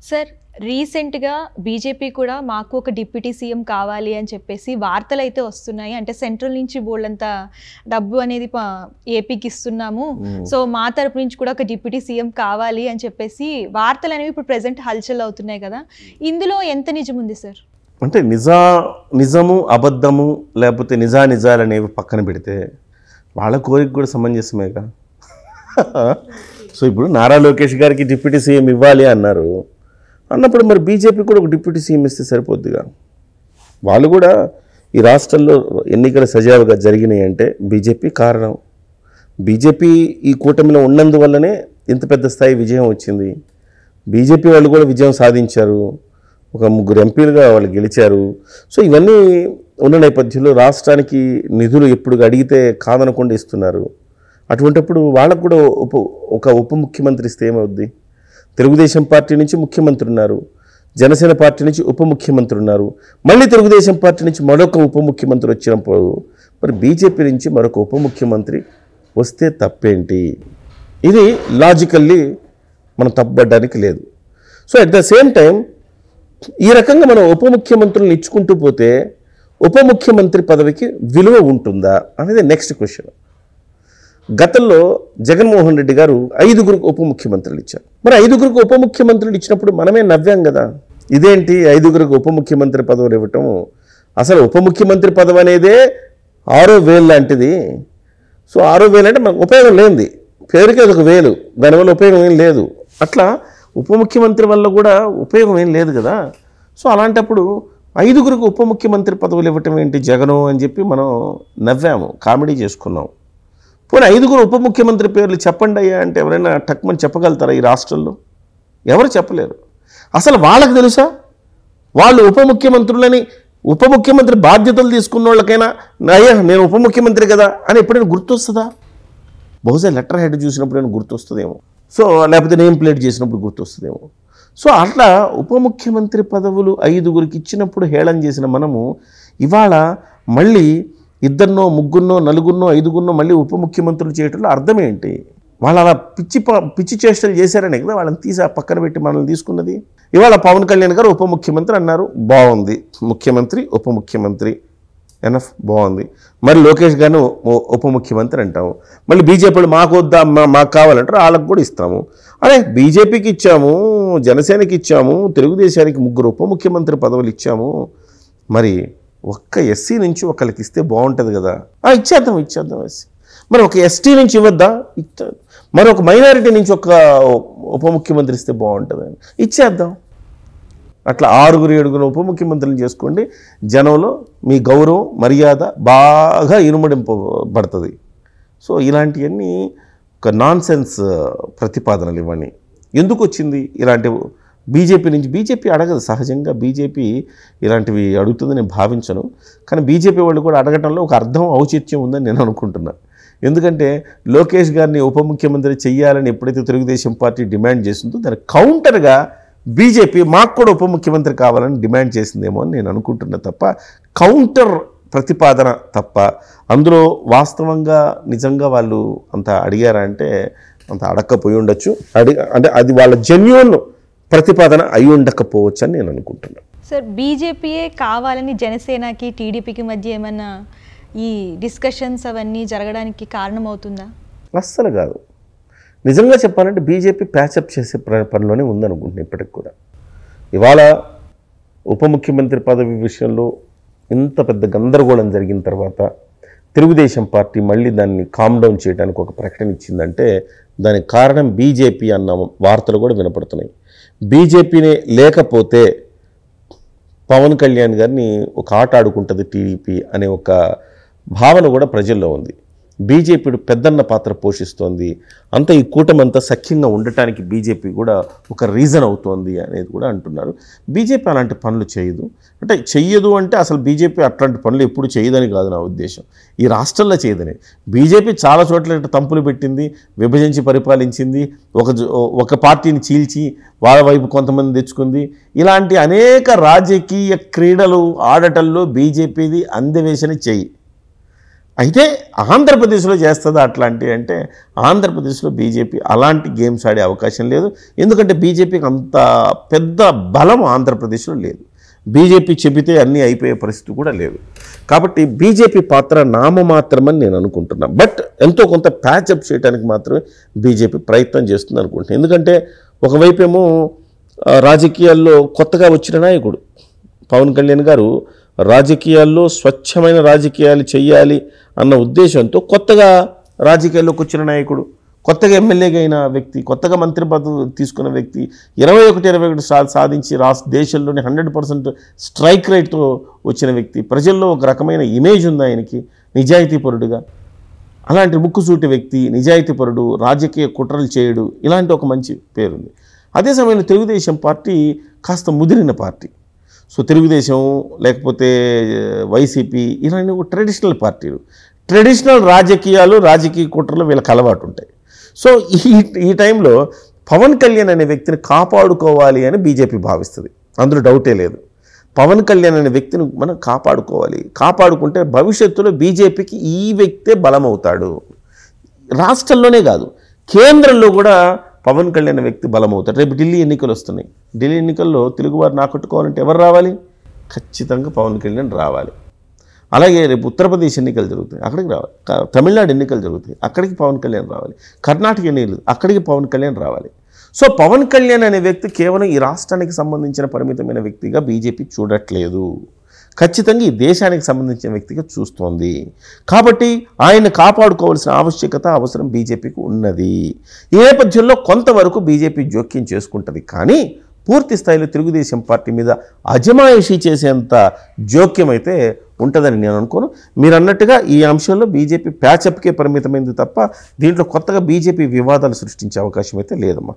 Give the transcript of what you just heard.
Sir రీసెంట్‌గా BJP కూడా మాకు ఒక డిప్యూటీ సీఎం కావాలి అని చెప్పేసి వార్తలైతే వస్తున్నాయి. అంటే సెంట్రల్ నుంచి బోలెడంత డబ్బు అనేది ఏపీకి ఇస్తున్నాము. సో మా తరపు నుంచి కూడా ఒక డిప్యూటీ సీఎం కావాలి అని చెప్పేసి వార్తలనేవి ఇప్పుడు ప్రెజెంట్ హల్చల్ అవుతున్నాయి కదా. ఇందులో ఎంత నిజం ఉంది సార్? అంటే నిజము అబద్ధము లేకపోతే నిజాలు అనేవి పక్కన పెడితే వాళ్ళ కోరిక కూడా సమంజసమేగా. సో ఇప్పుడు నారా లోకేష్ గారికి డిప్యూటీ సీఎం ఇవ్వాలి అన్నప్పుడు మరి బీజేపీ కూడా ఒక డిప్యూటీ సీఎం ఇస్తే సరిపోద్దిగా. వాళ్ళు కూడా ఈ రాష్ట్రంలో ఎన్నికలు సజావుగా జరిగినాయి అంటే బీజేపీ కారణం. బీజేపీ ఈ కూటమిలో ఉన్నందువల్లనే ఇంత పెద్ద స్థాయి విజయం వచ్చింది. బీజేపీ వాళ్ళు కూడా విజయం సాధించారు. ఒక 3 ఎంపీలుగా వాళ్ళు గెలిచారు. సో ఇవన్నీ ఉన్న నేపథ్యంలో రాష్ట్రానికి నిధులు ఎప్పుడు అడిగితే కాదనకుండా ఇస్తున్నారు. అటువంటిప్పుడు వాళ్ళకు కూడా ఒక ఉప ముఖ్యమంత్రి ఇస్తే ఏమవుద్ది? తెలుగుదేశం పార్టీ నుంచి ముఖ్యమంత్రి ఉన్నారు, జనసేన పార్టీ నుంచి ఉప ముఖ్యమంత్రి ఉన్నారు, మళ్ళీ తెలుగుదేశం పార్టీ నుంచి మరొక ఉప ముఖ్యమంత్రి వచ్చినప్పుడు మరి బీజేపీ నుంచి మరొక ఉప ముఖ్యమంత్రి వస్తే తప్పేంటి? ఇది లాజికల్లీ మనం తప్పుపడడానికి లేదు. So at the same time ఈ రకంగా మనం ఉప ముఖ్యమంత్రులను ఇచ్చుకుంటూ పోతే ఉప ముఖ్యమంత్రి పదవికి విలువ ఉంటుందా అనేది నెక్స్ట్ క్వశ్చన్. గతంలో జగన్మోహన్ రెడ్డి గారు 5గురికి ఉప ముఖ్యమంత్రులు ఇచ్చారు. మరి 5గురికి ఉప ముఖ్యమంత్రులు ఇచ్చినప్పుడు మనమే నవ్వాం కదా, ఇదేంటి 5గురికి ఉప ముఖ్యమంత్రి పదవులు ఇవ్వటం, అసలు ఉప ముఖ్యమంత్రి పదవి అనేదే 6,000 లాంటిది. సో 6,000 అంటే మనకు ఉపయోగం లేనిది, పేరుకి అదొక 1000, దానివల్ల ఉపయోగం ఏం లేదు. అట్లా ఉప ముఖ్యమంత్రి వల్ల కూడా ఉపయోగం ఏం లేదు కదా. సో అలాంటప్పుడు 5గురికి ఉప ముఖ్యమంత్రి పదవులు ఇవ్వటం ఏంటి జగను అని చెప్పి మనం నవ్వాము, కామెడీ చేసుకున్నాం. పోనీ 5గురు ఉప ముఖ్యమంత్రి పేర్లు చెప్పండి అయ్యా అంటే ఎవరైనా టక్మని చెప్పగలుగుతారా ఈ రాష్ట్రంలో? ఎవరు చెప్పలేరు. అసలు వాళ్ళకి తెలుసా వాళ్ళు ఉప ముఖ్యమంత్రులని, ఉప ముఖ్యమంత్రి బాధ్యతలు తీసుకున్న వాళ్ళకైనా అయ్యా నేను ఉప ముఖ్యమంత్రి కదా అని ఎప్పుడైనా గుర్తొస్తుందా? బహుశా లెటర్ హెడ్ చూసినప్పుడు నేను గుర్తొస్తుందేమో, సో లేకపోతే నేమ్ ప్లేట్ చేసినప్పుడు గుర్తొస్తుందేమో. సో అట్లా ఉప ముఖ్యమంత్రి పదవులు 5గురికి ఇచ్చినప్పుడు హేళన చేసిన మనము ఇవాళ మళ్ళీ 2, 3, 4, 5 మళ్ళీ ఉప ముఖ్యమంత్రులు చేయటంలో అర్థం ఏంటి? వాళ్ళు అలా పిచ్చి చేష్టలు చేశారనే కదా వాళ్ళని తీసి పక్కన పెట్టి మనల్ని తీసుకున్నది. ఇవాళ పవన్ కళ్యాణ్ గారు ఉప ముఖ్యమంత్రి అన్నారు, బాగుంది. ముఖ్యమంత్రి ఉప ముఖ్యమంత్రి ఎనఫ్, బాగుంది. మరి లోకేష్ గారిని ఉప ముఖ్యమంత్రి అంటాము. మళ్ళీ బీజేపీ మాకు వద్దా, మాకు కావాలంటారు, వాళ్ళకు కూడా ఇస్తాము. అరే బీజేపీకి ఇచ్చాము, జనసేనకి ఇచ్చాము, తెలుగుదేశానికి 3 ఉప ముఖ్యమంత్రి పదవులు ఇచ్చాము, మరి ఒక్క ఎస్సీ నుంచి ఒకరికి ఇస్తే బాగుంటుంది కదా. ఇచ్చేద్దాం ఎస్సీ. మరి ఒక ఎస్టీ నుంచి ఇవ్వద్దా? మరి ఒక మైనారిటీ నుంచి ఒక ఉప ముఖ్యమంత్రి ఇస్తే బాగుంటుందని ఇచ్చేద్దాం. అట్లా 6-7 ఉప ముఖ్యమంత్రులు చేసుకోండి, జనంలో మీ గౌరవం మర్యాద బాగా ఇనుమడింపబడుతుంది. సో ఇలాంటివన్నీ ఒక నాన్సెన్స్ ప్రతిపాదనలు ఇవన్నీ ఎందుకు వచ్చింది? ఇలాంటి బీజేపీ నుంచి బీజేపీ అడగదు, సహజంగా బీజేపీ ఇలాంటివి అడుగుతుందని నేను భావించను. కానీ బీజేపీ వాళ్ళు కూడా అడగటంలో ఒక అర్థం ఔచిత్యం ఉందని నేను అనుకుంటున్నాను. ఎందుకంటే లోకేష్ గారిని ఉప ముఖ్యమంత్రి చెయ్యాలని ఎప్పుడైతే తెలుగుదేశం పార్టీ డిమాండ్ చేసిందో దానికి కౌంటర్గా బీజేపీ మాకు కూడా ఉప ముఖ్యమంత్రి కావాలని డిమాండ్ చేసిందేమో అని నేను అనుకుంటున్నా తప్ప, కౌంటర్ ప్రతిపాదన తప్ప అందులో వాస్తవంగా నిజంగా వాళ్ళు అంత అడిగారా అంటే అంత అడక్కపోయి ఉండొచ్చు. అంటే అది వాళ్ళ జెన్యూన్ ప్రతిపాదన అయి ఉండకపోవచ్చు అని నేను అనుకుంటున్నాను. సార్ బీజేపీయే కావాలని జనసేనకి టీడీపీకి మధ్య ఏమన్నా ఈ డిస్కషన్స్ అవన్నీ జరగడానికి కారణమవుతుందా? అస్సలు కాదు. నిజంగా చెప్పాలంటే బీజేపీ ప్యాచప్ చేసే పనిలోనే ఉందనుకుంటున్నాను ఇప్పటికి కూడా. ఇవాళ ఉప ముఖ్యమంత్రి పదవి విషయంలో ఇంత పెద్ద గందరగోళం జరిగిన తర్వాత తెలుగుదేశం పార్టీ మళ్ళీ దాన్ని కామ్ డౌన్ చేయడానికి ఒక ప్రకటన ఇచ్చిందంటే దానికి కారణం బీజేపీ అన్న వార్తలు కూడా వినపడుతున్నాయి. బీజేపీనే లేకపోతే పవన్ కళ్యాణ్ గారిని ఒక ఆట ఆడుకుంటుంది టీడీపీ అనే ఒక భావన కూడా ప్రజల్లో ఉంది. బీజేపీ పెద్దన్న పాత్ర పోషిస్తోంది, అంతా ఈ కూటమంతా సఖ్యంగా ఉండటానికి బీజేపీ కూడా ఒక రీజన్ అవుతోంది అనేది కూడా అంటున్నారు. బీజేపీ అలాంటి పనులు చేయదు. అంటే చెయ్యదు అంటే అసలు బీజేపీ అట్లాంటి పనులు ఎప్పుడు చేయదని కాదు నా ఉద్దేశం, ఈ రాష్ట్రంలో చేయదని. బీజేపీ చాలా చోట్ల తంపులు పెట్టింది, విభజించి పరిపాలించింది, ఒక పార్టీని చీల్చి వాళ్ళ వైపు కొంతమంది తెచ్చుకుంది. ఇలాంటి అనేక రాజకీయ క్రీడలు ఆడటంలో బీజేపీది అందవేసిన చెయ్యి. అయితే ఆంధ్రప్రదేశ్లో చేస్తుందా అట్లాంటివి అంటే ఆంధ్రప్రదేశ్లో బీజేపీ అలాంటి గేమ్స్ ఆడే అవకాశం లేదు. ఎందుకంటే బీజేపీకి అంత పెద్ద బలం ఆంధ్రప్రదేశ్లో లేదు. బీజేపీ చెబితే అన్నీ అయిపోయే పరిస్థితి కూడా లేదు. కాబట్టి బీజేపీ పాత్ర నామమాత్రమని నేను అనుకుంటున్నాను. బట్ ఎంతో కొంత ప్యాచప్ చేయడానికి మాత్రమే బీజేపీ ప్రయత్నం చేస్తుంది అనుకుంటున్నాను. ఎందుకంటే ఒకవైపేమో రాజకీయాల్లో కొత్తగా వచ్చిన నాయకుడు పవన్ కళ్యాణ్ గారు రాజకీయాల్లో స్వచ్ఛమైన రాజకీయాలు చేయాలి అన్న ఉద్దేశంతో కొత్తగా రాజకీయాల్లోకి వచ్చిన నాయకుడు, కొత్తగా ఎమ్మెల్యేగా అయిన వ్యక్తి, కొత్తగా మంత్రి పదవి తీసుకున్న వ్యక్తి, 21 సాధించి దేశంలోని 100% స్ట్రైక్ రేట్తో వచ్చిన వ్యక్తి, ప్రజల్లో ఒక రకమైన ఇమేజ్ ఉంది ఆయనకి నిజాయితీపరుడుగా. అలాంటి ముక్కుసూటి వ్యక్తి, నిజాయితీపరుడు, రాజకీయ కుట్రలు చేయడు, ఇలాంటి ఒక మంచి పేరుంది. అదే సమయంలో తెలుగుదేశం పార్టీ కాస్త ముదిరిన పార్టీ. సో తెలుగుదేశం లేకపోతే వైసీపీ ఇలాంటి ట్రెడిషనల్ పార్టీలు, ట్రెడిషనల్ రాజకీయాలు, రాజకీయ కుట్రలు వీళ్ళకి అలవాటు ఉంటాయి. సో ఈ టైంలో పవన్ కళ్యాణ్ అనే వ్యక్తిని కాపాడుకోవాలి అని బీజేపీ భావిస్తుంది, అందులో డౌటే లేదు. పవన్ కళ్యాణ్ అనే వ్యక్తిని మనం కాపాడుకోవాలి, కాపాడుకుంటే భవిష్యత్తులో బీజేపీకి ఈ వ్యక్తే బలమవుతాడు. రాష్ట్రంలోనే కాదు, కేంద్రంలో కూడా పవన్ కళ్యాణ్ వ్యక్తి బలమవుతాడు. రేపు ఢిల్లీ ఎన్నికలు వస్తున్నాయి. ఢిల్లీ ఎన్నికల్లో తెలుగువారు నాకొట్టుకోవాలంటే ఎవరు రావాలి? ఖచ్చితంగా పవన్ కళ్యాణ్ రావాలి. అలాగే రేపు ఉత్తరప్రదేశ్ ఎన్నికలు జరుగుతాయి, అక్కడికి రావాలి. తమిళనాడు ఎన్నికలు జరుగుతాయి, అక్కడికి పవన్ కళ్యాణ్ రావాలి. కర్ణాటక ఎన్నికలు, అక్కడికి పవన్ కళ్యాణ్ రావాలి. సో పవన్ కళ్యాణ్ అనే వ్యక్తి కేవలం ఈ రాష్ట్రానికి సంబంధించిన పరిమితమైన వ్యక్తిగా బీజేపీ చూడట్లేదు, ఖచ్చితంగా ఈ దేశానికి సంబంధించిన వ్యక్తిగా చూస్తోంది. కాబట్టి ఆయన కాపాడుకోవాల్సిన ఆవశ్యకత, అవసరం బీజేపీకి ఉన్నది. ఈ నేపథ్యంలో కొంతవరకు బీజేపీ జోక్యం చేసుకుంటుంది, కానీ పూర్తి స్థాయిలో తెలుగుదేశం పార్టీ మీద అజమాయిషీ చేసేంత జోక్యం అయితే ఉంటుందని నేను అనుకోను. మీరు అన్నట్టుగా ఈ అంశంలో బీజేపీ ప్యాచప్కే పరిమితమైంది తప్ప దీంట్లో కొత్తగా బీజేపీ వివాదాలు సృష్టించే అవకాశం అయితే లేదమ్మా.